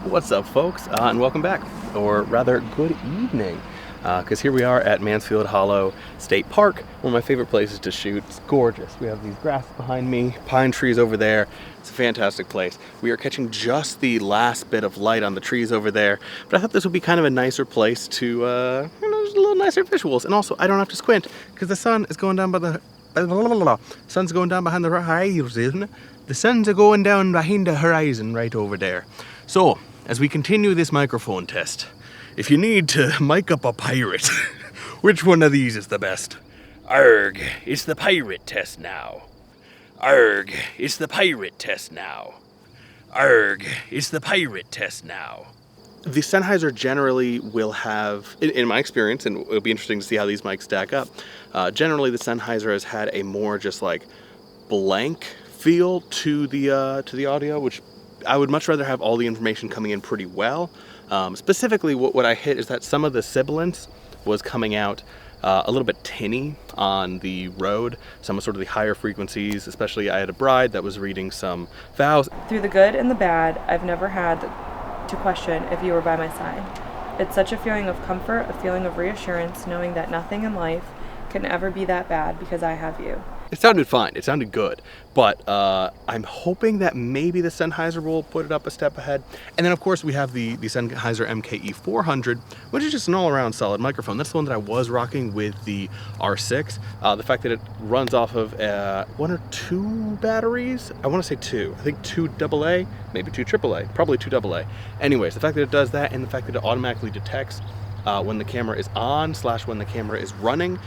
What's up, folks, and welcome back, or rather, good evening, because here we are at Mansfield Hollow State Park, one of my favorite places to shoot. It's gorgeous. We have these grasses behind me, pine trees over there. It's a fantastic place. We are catching just the last bit of light on the trees over there, but I thought this would be kind of a nicer place to, just a little nicer visuals, and also I don't have to squint, because the sun is going down by the, sun's going down behind the horizon. The sun's going down behind the horizon right over there. So, as we continue this microphone test, if you need to mic up a pirate, which one of these is the best? Arg, it's the pirate test now. Arg, it's the pirate test now. Arg, it's the pirate test now. The Sennheiser generally will have, in my experience, and it'll be interesting to see how these mics stack up, generally the Sennheiser has had a more just like blank feel to the audio, which I would much rather have all the information coming in pretty well. Specifically, what I hit is that some of the sibilance was coming out a little bit tinny on the Rode. Some of sort of the higher frequencies, especially I had a bride that was reading some vowels. Through the good and the bad, I've never had to question if you were by my side. It's such a feeling of comfort, a feeling of reassurance, knowing that nothing in life can ever be that bad because I have you. It sounded fine, it sounded good, but I'm hoping that maybe the Sennheiser will put it up a step ahead. And then of course we have the Sennheiser MKE 400, which is just an all-around solid microphone. That's the one that I was rocking with the R6. The fact that it runs off of one or two batteries, I want to say two. I think two AA, maybe two AAA, probably two AA. Anyways, the fact that it does that and the fact that it automatically detects when the camera is on / when the camera is running.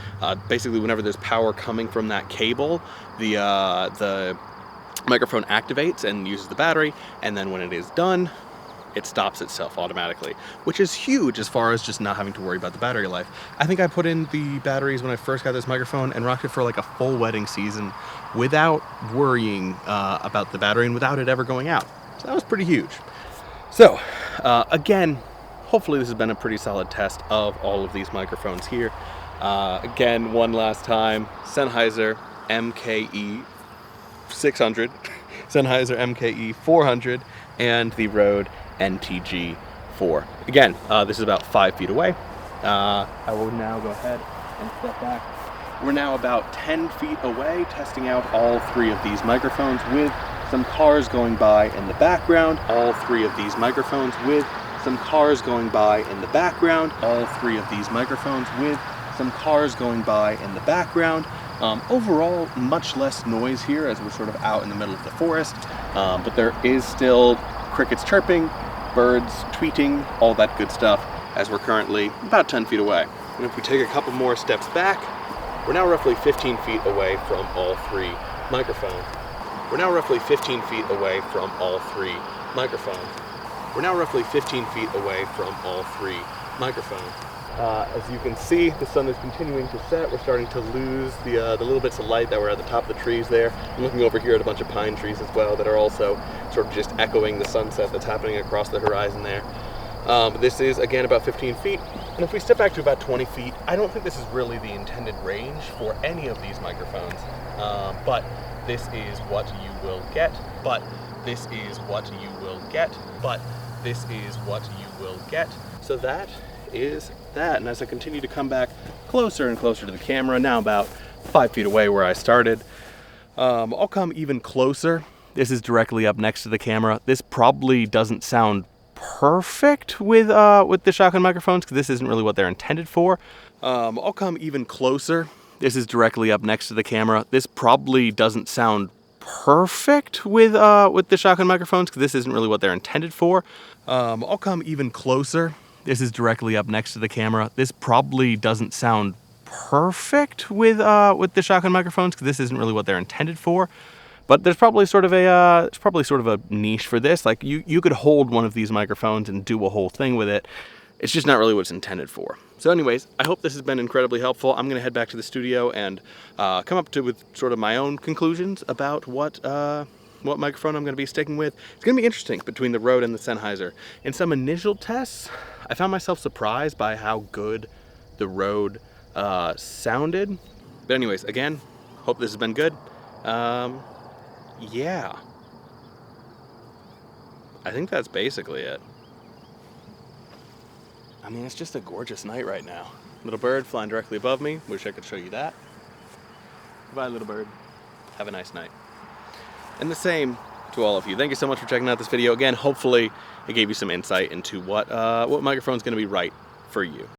Basically, whenever there's power coming from that cable, the microphone activates and uses the battery, and then when it is done, it stops itself automatically, which is huge as far as just not having to worry about the battery life. I think I put in the batteries when I first got this microphone and rocked it for like a full wedding season without worrying about the battery and without it ever going out. So that was pretty huge. So, again, hopefully this has been a pretty solid test of all of these microphones here. Again, one last time, Sennheiser MKE 600, Sennheiser MKE 400, and the Rode NTG 4. Again, this is about 5 feet away. I will now go ahead and step back. We're now about 10 feet away, testing out all three of these microphones with some cars going by in the background. All three of these microphones with some cars going by in the background. All three of these microphones with some cars going by in the background. Overall, much less noise here as we're sort of out in the middle of the forest, but there is still crickets chirping, birds tweeting, all that good stuff, as we're currently about 10 feet away. And if we take a couple more steps back, we're now roughly 15 feet away from all three microphones. We're now roughly 15 feet away from all three microphones. We're now roughly 15 feet away from all three microphones. As you can see, the sun is continuing to set. We're starting to lose the little bits of light that were at the top of the trees there. I'm looking over here at a bunch of pine trees as well that are also sort of just echoing the sunset that's happening across the horizon there. This is, again, about 15 feet. And if we step back to about 20 feet, I don't think this is really the intended range for any of these microphones. But this is what you will get. But this is what you will get. But this is what you will get. So that is that. And as I continue to come back closer and closer to the camera, now about 5 feet away where I started, I'll come even closer. This is directly up next to the camera. This probably doesn't sound perfect with the shotgun microphones because this isn't really what they're intended for. I'll come even closer. This is directly up next to the camera. This probably doesn't sound perfect with the shotgun microphones because this isn't really what they're intended for. I'll come even closer. This is directly up next to the camera. This probably doesn't sound perfect with the shotgun microphones because this isn't really what they're intended for. But there's probably sort of a niche for this. Like you could hold one of these microphones and do a whole thing with it. It's just not really what it's intended for. So anyways, I hope this has been incredibly helpful. I'm gonna head back to the studio and come up with sort of my own conclusions about what microphone I'm gonna be sticking with. It's gonna be interesting between the Rode and the Sennheiser. In some initial tests, I found myself surprised by how good the Rode sounded. But anyways, again, hope this has been good. Yeah. I think that's basically it. I mean, it's just a gorgeous night right now. Little bird flying directly above me. Wish I could show you that. Goodbye, little bird. Have a nice night. And the same to all of you. Thank you so much for checking out this video. Again, hopefully it gave you some insight into what microphone's going to be right for you.